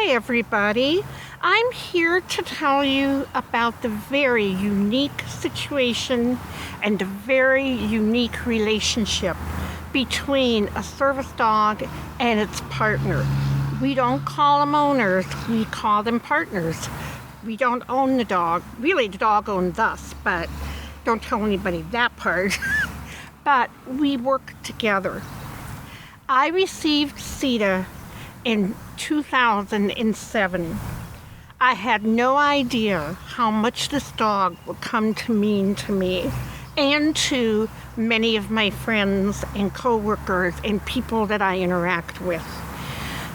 Hi, everybody. I'm here to tell you about the very unique situation and a very unique relationship between a service dog and its partner. We don't call them owners, we call them partners. We don't own the dog. Really, the dog owns us, but don't tell anybody that part. But we work together. I received Sita in 2007. I had no idea how much this dog would come to mean to me and to many of my friends and coworkers and people that I interact with.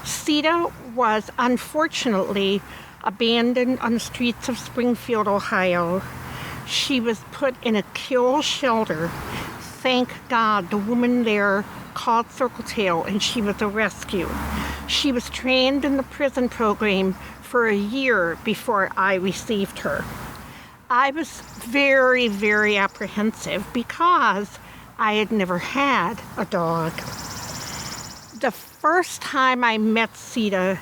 Sita was unfortunately abandoned on the streets of Springfield, Ohio. She was put in a kill shelter. Thank God the woman there called Circle Tail and she was a rescue. She was trained in the prison program for a year before I received her. I was very, very apprehensive because I had never had a dog. The first time I met Sita,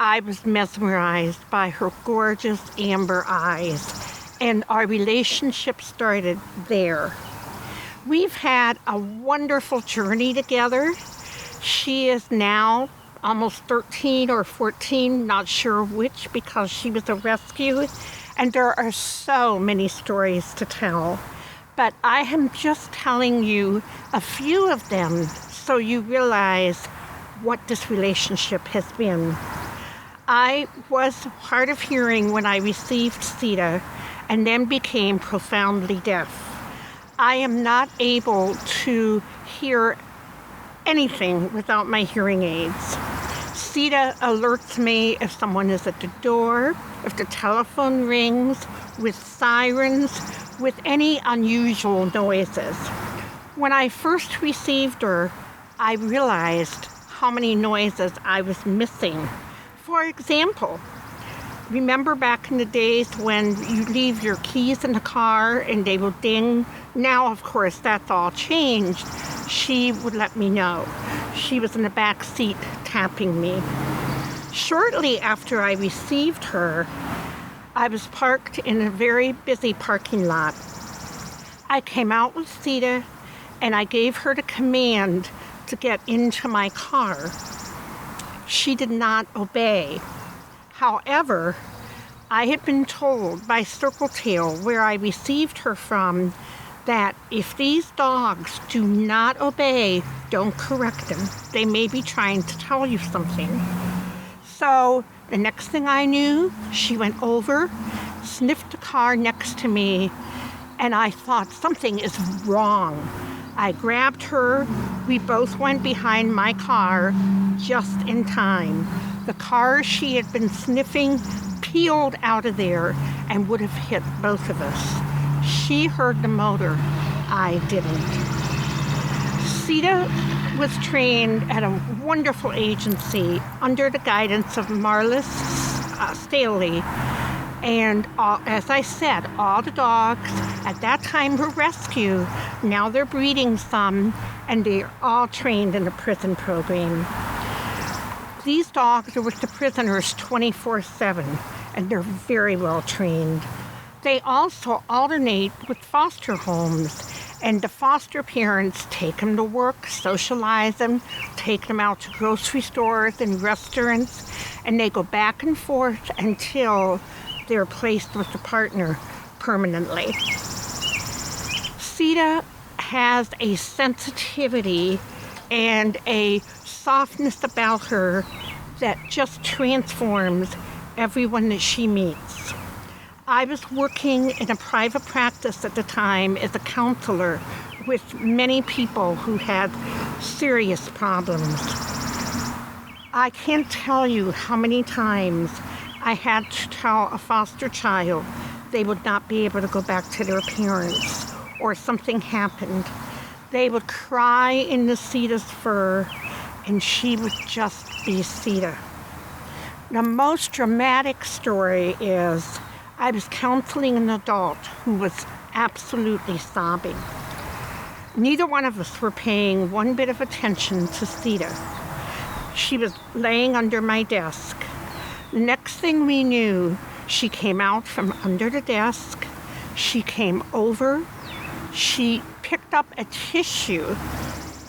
I was mesmerized by her gorgeous amber eyes, and our relationship started there. We've had a wonderful journey together. She is now almost 13 or 14, not sure which, because she was a rescue, and there are so many stories to tell. But I am just telling you a few of them so you realize what this relationship has been. I was hard of hearing when I received Sita and then became profoundly deaf. I am not able to hear anything without my hearing aids. Sita alerts me if someone is at the door, if the telephone rings, with sirens, with any unusual noises. When I first received her, I realized how many noises I was missing. For example, remember back in the days when you leave your keys in the car and they will ding? Now, of course, that's all changed. She would let me know. She was in the back seat tapping me. Shortly after I received her, I was parked in a very busy parking lot. I came out with Sita and I gave her the command to get into my car. She did not obey. However, I had been told by Circle Tail, where I received her from, that if these dogs do not obey, don't correct them. They may be trying to tell you something. So the next thing I knew, she went over, sniffed the car next to me, and I thought something is wrong. I grabbed her. We both went behind my car just in time. The car she had been sniffing peeled out of there and would have hit both of us. She heard the motor. I didn't. Sita was trained at a wonderful agency under the guidance of Marlis Staley. And as I said, all the dogs at that time were rescue. Now they're breeding some, and they're all trained in the prison program. These dogs are with the prisoners 24/7, and they're very well trained. They also alternate with foster homes, and the foster parents take them to work, socialize them, take them out to grocery stores and restaurants, and they go back and forth until they're placed with the partner permanently. Sita has a sensitivity and a softness about her that just transforms everyone that she meets. I was working in a private practice at the time as a counselor with many people who had serious problems. I can't tell you how many times I had to tell a foster child they would not be able to go back to their parents, or something happened. They would cry into Sita's fur, and she would just be Sita. The most dramatic story is I was counseling an adult who was absolutely sobbing. Neither one of us were paying one bit of attention to Sita. She was laying under my desk. Next thing we knew, she came out from under the desk. She came over. She picked up a tissue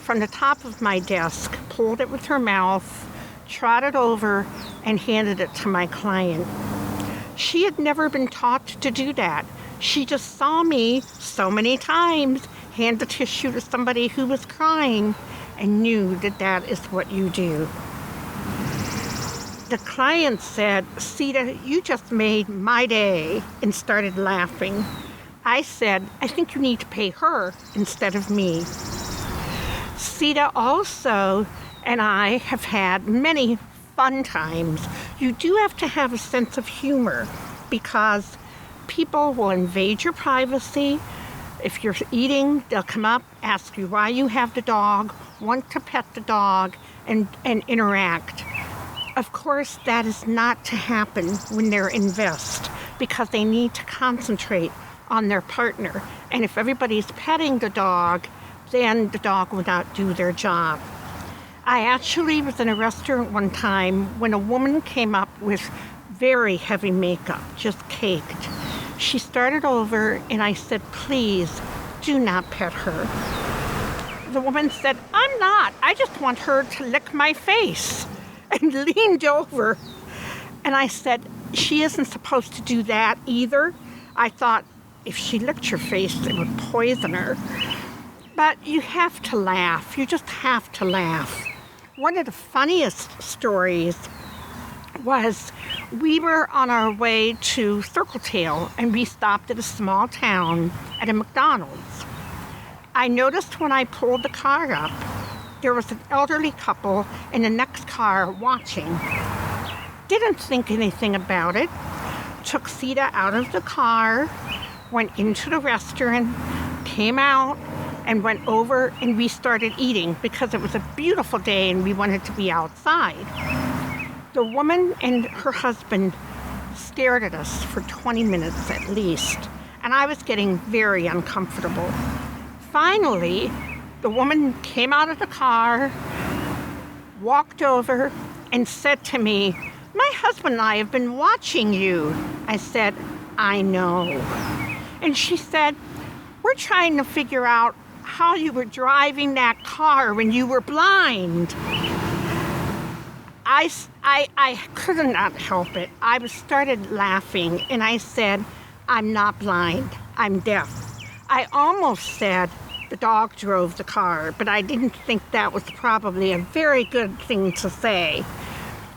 from the top of my desk, pulled it with her mouth, trotted over, and handed it to my client. She had never been taught to do that. She just saw me so many times hand the tissue to somebody who was crying and knew that that is what you do. The client said, "Sita, you just made my day," and started laughing. I said, "I think you need to pay her instead of me." Sita also and I have had many fun times. You do have to have a sense of humor because people will invade your privacy. If you're eating, they'll come up, ask you why you have the dog, want to pet the dog, and interact. Of course, that is not to happen when they're in vest because they need to concentrate on their partner. And if everybody's petting the dog, then the dog will not do their job. I actually was in a restaurant one time when a woman came up with very heavy makeup, just caked. She started over and I said, "Please, do not pet her." The woman said, "I'm not. I just want her to lick my face," and leaned over. And I said, "She isn't supposed to do that either." I thought if she licked your face, it would poison her. But you have to laugh. You just have to laugh. One of the funniest stories was we were on our way to Circletail and we stopped at a small town at a McDonald's. I noticed when I pulled the car up, there was an elderly couple in the next car watching. Didn't think anything about it. Took Sita out of the car, went into the restaurant, came out, and went over and we started eating because it was a beautiful day and we wanted to be outside. The woman and her husband stared at us for 20 minutes at least, and I was getting very uncomfortable. Finally, the woman came out of the car, walked over, and said to me, "My husband and I have been watching you." I said, "I know." And she said, "We're trying to figure out how you were driving that car when you were blind." I could not help it. I started laughing and I said, "I'm not blind, I'm deaf." I almost said the dog drove the car, but I didn't think that was probably a very good thing to say.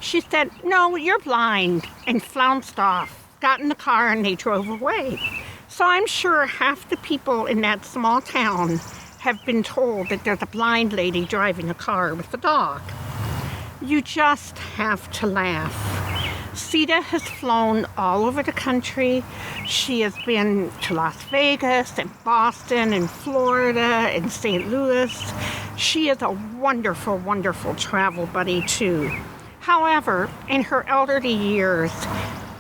She said, "No, you're blind," and flounced off, got in the car and they drove away. So I'm sure half the people in that small town have been told that there's a blind lady driving a car with a dog. You just have to laugh. Sita has flown all over the country. She has been to Las Vegas and Boston and Florida and St. Louis. She is a wonderful, wonderful travel buddy too. However, in her elderly years,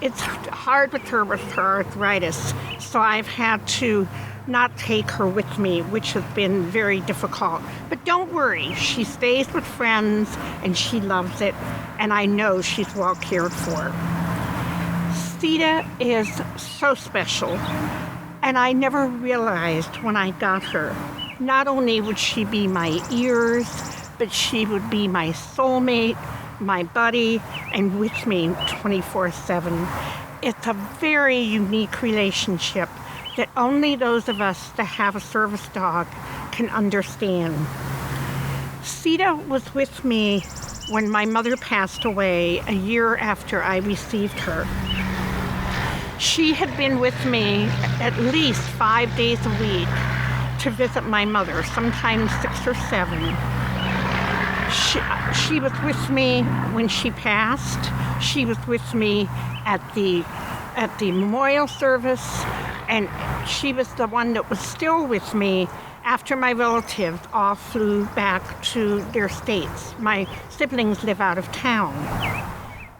it's hard with her arthritis, so I've had to not take her with me, which has been very difficult. But don't worry, she stays with friends and she loves it, and I know she's well cared for. Sita is so special, and I never realized when I got her, not only would she be my ears, but she would be my soulmate, my buddy, and with me 24/7. It's a very unique relationship that only those of us that have a service dog can understand. Sita was with me when my mother passed away a year after I received her. She had been with me at least 5 days a week to visit my mother, sometimes 6 or 7. She was with me when she passed. She was with me at the memorial service, and she was the one that was still with me after my relatives all flew back to their states. My siblings live out of town.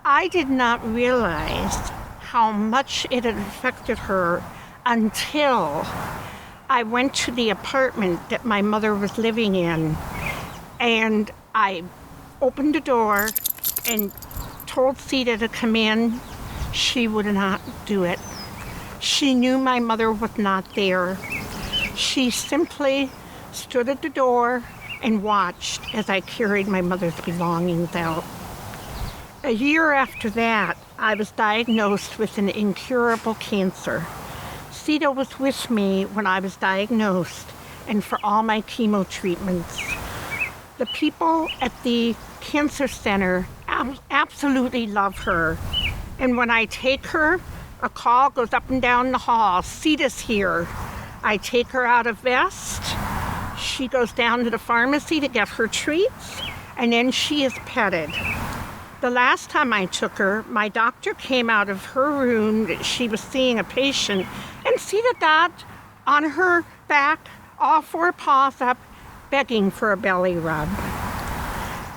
I did not realize how much it had affected her until I went to the apartment that my mother was living in, and I opened the door and told Sita to come in, she would not do it. She knew my mother was not there. She simply stood at the door and watched as I carried my mother's belongings out. A year after that, I was diagnosed with an incurable cancer. Sita was with me when I was diagnosed and for all my chemo treatments. The people at the cancer center absolutely love her. And when I take her, a call goes up and down the hall, Sita's here. I take her out of vest. She goes down to the pharmacy to get her treats, and then she is petted. The last time I took her, my doctor came out of her room. She was seeing a patient, and Sita got on her back, all four paws up, begging for a belly rub.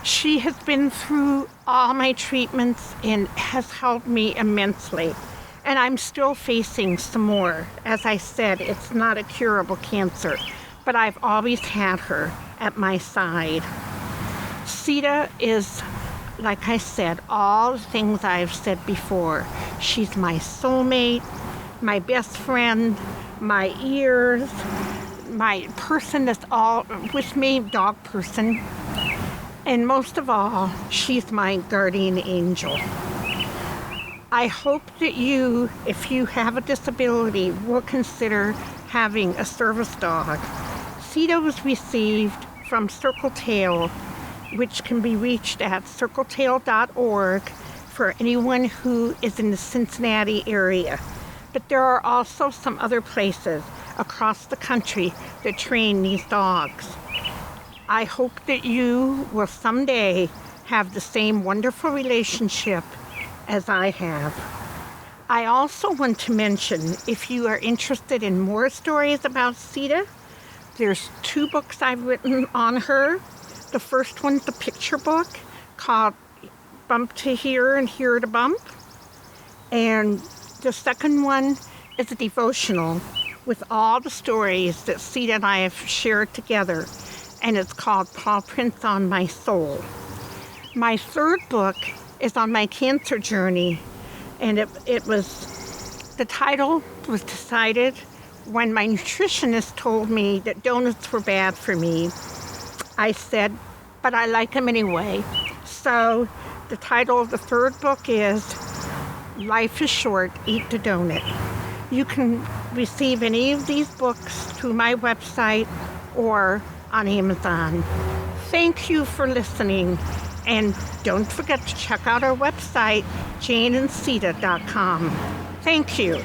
She has been through all my treatments and has helped me immensely. And I'm still facing some more. As I said, it's not a curable cancer, but I've always had her at my side. Sita is, like I said, all the things I've said before. She's my soulmate, my best friend, my ears, my person that's all with me, dog person. And most of all, she's my guardian angel. I hope that you, if you have a disability, will consider having a service dog. Sita was received from Circle Tail, which can be reached at circletail.org for anyone who is in the Cincinnati area. But there are also some other places across the country that train these dogs. I hope that you will someday have the same wonderful relationship as I have. I also want to mention, if you are interested in more stories about Sita, there's 2 books I've written on her. The first one's a picture book called Bump to Here and Here to Bump. And the second one is a devotional with all the stories that Sita and I have shared together. And it's called Paw Prints on My Soul. My third book is on my cancer journey, and the title was decided when my nutritionist told me that donuts were bad for me. I said, but I like them anyway. So the title of the third book is Life is Short, Eat the Donut. You can receive any of these books through my website or on Amazon. Thank you for listening, and don't forget to check out our website, janeandsita.com. Thank you.